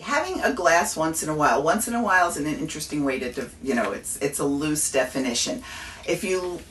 having a glass once in a while is an interesting way to, it's a loose definition. If you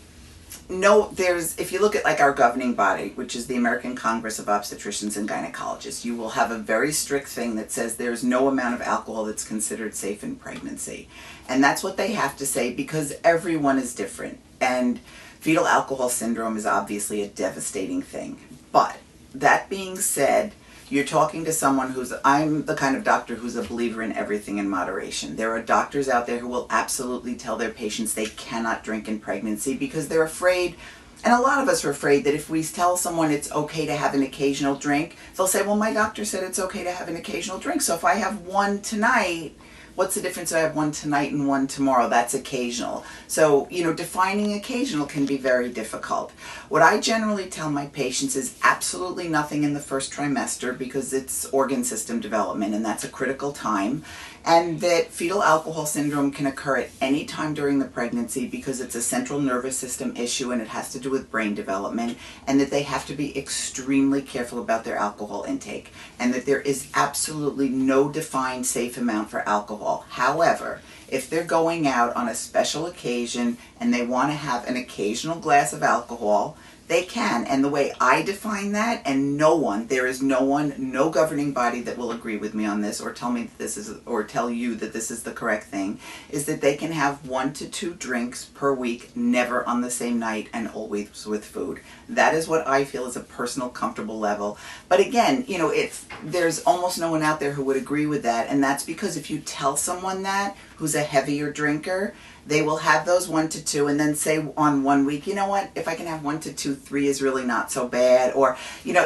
if you look at like our governing body, which is the American Congress of Obstetricians and Gynecologists, you will have a very strict thing that says there's no amount of alcohol that's considered safe in pregnancy. And that's what they have to say because everyone is different. And fetal alcohol syndrome is obviously a devastating thing. But that being said, you're talking to someone I'm the kind of doctor who's a believer in everything in moderation. There are doctors out there who will absolutely tell their patients they cannot drink in pregnancy because they're afraid, and a lot of us are afraid that if we tell someone it's okay to have an occasional drink, they'll say, well, my doctor said it's okay to have an occasional drink, so if I have one tonight, what's the difference if I have one tonight and one tomorrow? That's occasional. So, defining occasional can be very difficult. What I generally tell my patients is absolutely nothing in the first trimester because it's organ system development and that's a critical time. And that fetal alcohol syndrome can occur at any time during the pregnancy because it's a central nervous system issue and it has to do with brain development, and that they have to be extremely careful about their alcohol intake, and that there is absolutely no defined safe amount for alcohol. However, if they're going out on a special occasion and they want to have an occasional glass of alcohol, they can. And the way I define that, and there is no governing body that will agree with me on this or tell me that or tell you that this is the correct thing, is that they can have 1 to 2 drinks per week, never on the same night and always with food. That is what I feel is a personal comfortable level. But again, there's almost no one out there who would agree with that, and that's because if you tell someone that who's a heavier drinker, they will have those 1 to 2 and then say on 1 week, you know what, if I can have 1 to 2, 3 is really not so bad. Or,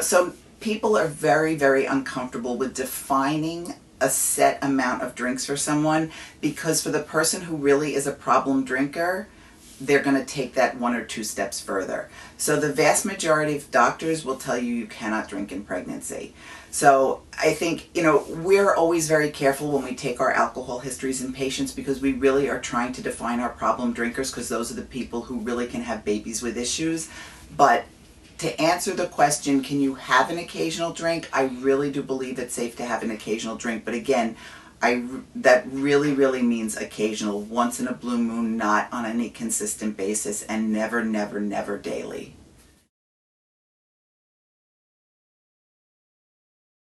so people are very, very uncomfortable with defining a set amount of drinks for someone because for the person who really is a problem drinker, they're going to take that 1 or 2 steps further. So the vast majority of doctors will tell you cannot drink in pregnancy. So I think, we're always very careful when we take our alcohol histories in patients because we really are trying to define our problem drinkers because those are the people who really can have babies with issues. But to answer the question, can you have an occasional drink? I really do believe it's safe to have an occasional drink. But again, that really, really means occasional, once in a blue moon, not on any consistent basis, and never, never, never daily.